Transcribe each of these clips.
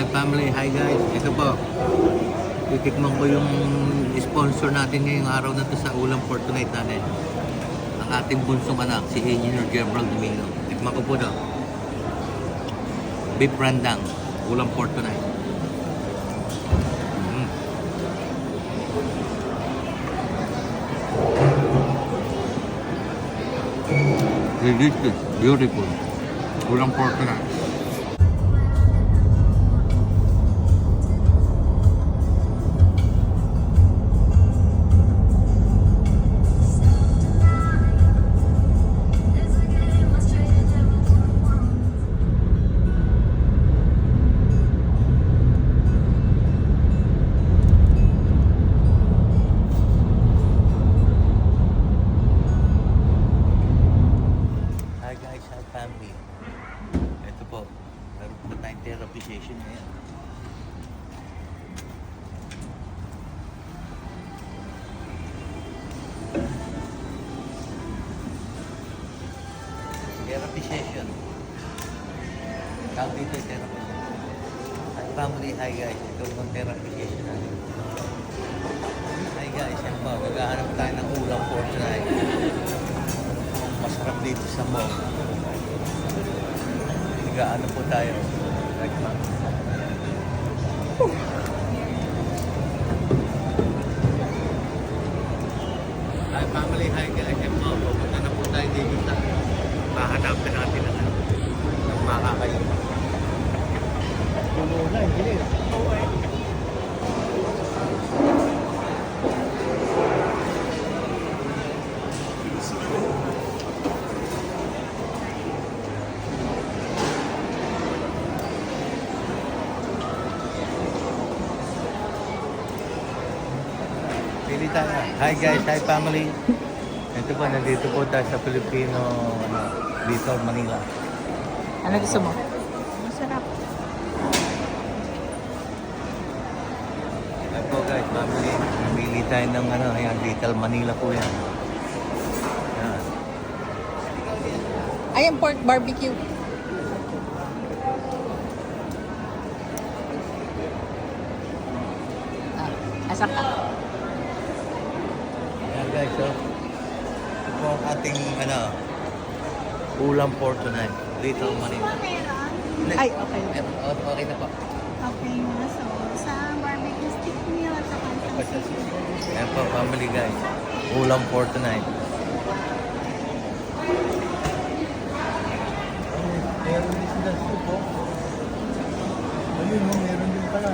Hi family, hi guys. Ito po. Titikman ko yung sponsor natin ngayong araw na to sa ulam for tonight natin. Ang ating bunsong anak, si Engineer Gabriel Domingo. Tikman ko po to. Beef rendang, ulam for tonight. Delicious, beautiful. Ulam for tonight. Family. Ito po, meron po tayong therapy session ngayon. Therapy session. Tawag dito yung therapy session. Hi family, hi guys. Ito po ang therapy session natin. Hi guys, yan po. Maghahanap tayo ng ulam for tonight. Masarap dito sa mall. Ano po tayo? Hi family, hi guys. Pupunta na po tayo dito sa mahanapin natin ang makakayo. Puno na, hindi. Hi guys, hi family. Ito po, nandito po tayo sa Filipino dito, Manila. Ano gusto mo? Masarap. Ito po guys, family. Namili tayo ng ayan, Little Manila po yan. Yan. Ayan, pork barbecue. Asak ka. Guys, so ito po ang ating ulam for tonight. Little Manila. Ay, okay. Okay na po. Okay na. So, sa barbecue stick meal at saka sa seafood. Ayan po, family guys. Ulam for tonight. Meron din sila soup po. Ayun, meron din pala.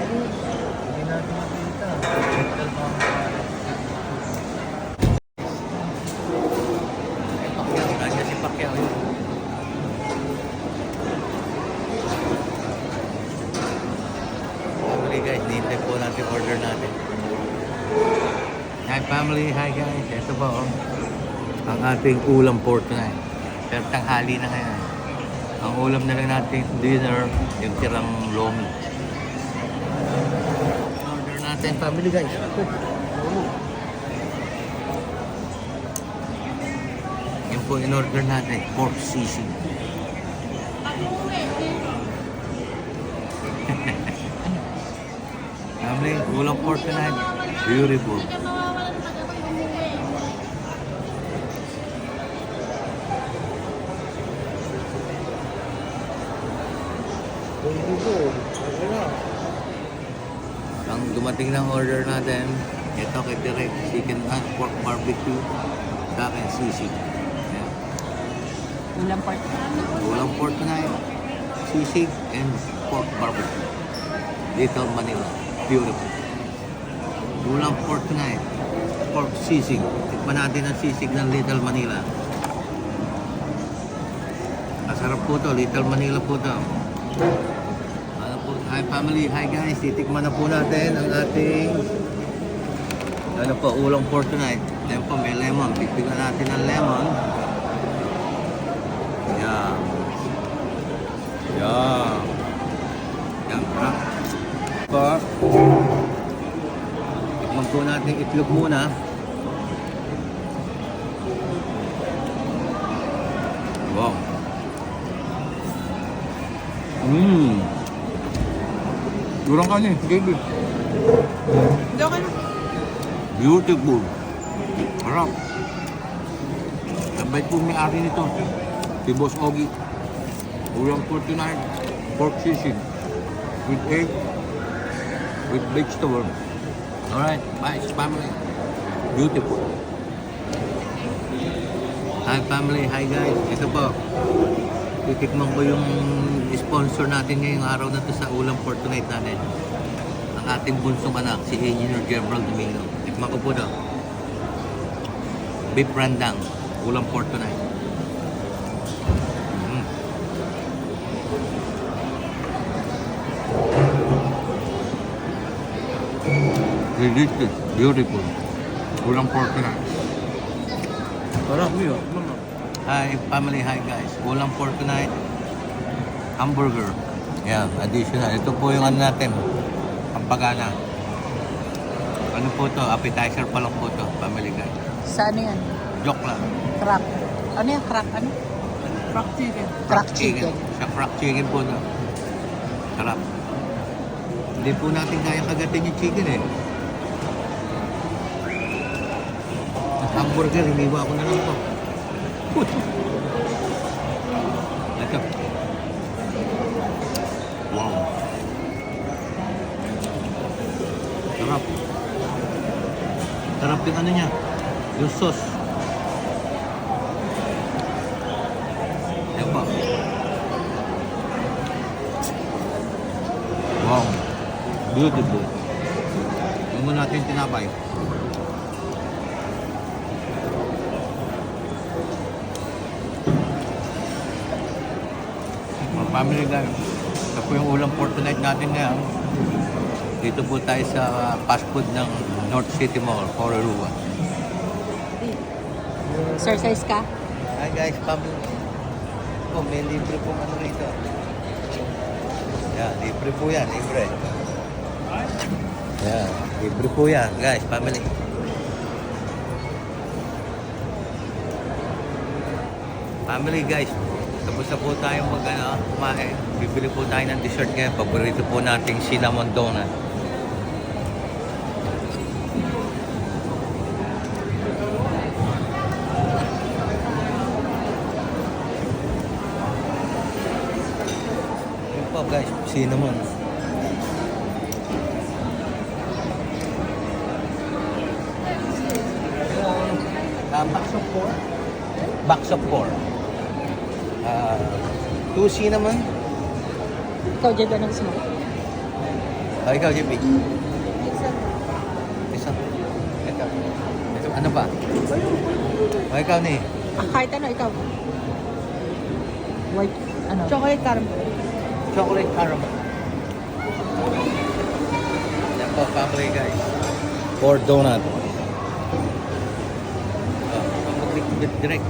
Ayun. Hindi natin makita. Guys, nintay po natin order natin. Hi family, hi guys. Ito po ang ating ulam for tonight. Pero tanghali na ngayon. Ang ulam na lang natin dinner, yung tirang lomi. Order natin family guys. Yan po in-order natin, pork sisig. Family, ulam for tonight. Beautiful. Ang dumating ng order natin, ito kay Direk, chicken and pork barbecue, sa akin sisig. Ayan. Ulam pork. Ulam for tonight, sisig and pork barbecue. Little Manila. Beautiful. Ulam for tonight. Pork sisig. Tikman natin ang sisig ng Little Manila. Masarap po to. Little Manila po to. Ano po? Hi family. Hi guys. Titikman na po natin ang ating ulam for tonight. Ayan po, may lemon. Tikman natin ang lemon. Yan. Yan. Yan. Pa. Tikman po natin itlog muna. Wow. Durang ka niya, baby. Hindi ako na. Beautiful. Harap. Sabay po may-ari nito. Si Boss Ogie. Ulam for tonight. Pork sisig. With egg. With vegetable. Alright, bye family. Beautiful. Hi family, hi guys. Ito po. Titikman ko yung sponsor natin ngayong araw na to sa Ulam for tonight natin. Ang ating bunsong anak, si Engineer Gabriel Domingo. Tikman ko po daw. Beef rendang. Ulam for tonight. Delicious, beautiful. Ulam for tonight. Sarap yun. Hi family, hi guys. Ulam for tonight. Hamburger. Yan, additional. Ito po yung ano natin. Pampagana. Ano po to? Appetizer pa lang po to, family guys. Sa ano yan? Joke lang. Crack. Ano yan? Crack ano? Crack chicken. Crack chicken. Sa crack chicken po to. Sarap. Hindi po natin kaya kagatin yung chicken eh. At hamburger, hiniwa ko na lang po. Ito. Wow. Sarap. Sarap yung ano niya. Yung sauce. Yan po. Wow. Beautiful. Yung muna natin tinapay. Mga family guys. Ito po yung ulam for tonight natin ngayon. Dito po tayo sa fast food ng North City Mall, Cororua. Exercise ka? Hi guys, family. Oh, may libre pong ano rito. Yan, libre po yan, libre. Yan, libre po yan, guys, family. Family guys, tapos na po tayong kumain. Bibili po tayo ng dessert ngayon. Paborito po nating cinnamon donut. Yun po guys, cinnamon. Box of 4? Box of 4. 2 cinnamon. Ikaw dyan ba ng smoke? Ikaw, JP. Isa. Ito. Ano ba? Ikaw ni. Kahit ano, ikaw. White, ano? Chocolate caramel. Chocolate caramel. Yan po, family guys. 4 donut. Mag-click direct.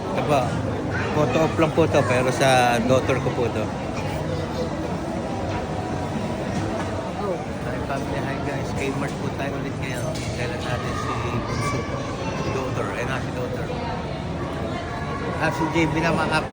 Ito po. Photo off lang po to, pero sa daughter ko po to. Oh. Hi family, hi guys. Kmart po tayo ulit ngayon. Kailan natin si Bunso. Si daughter. Ayun na si daughter. Si JB na mga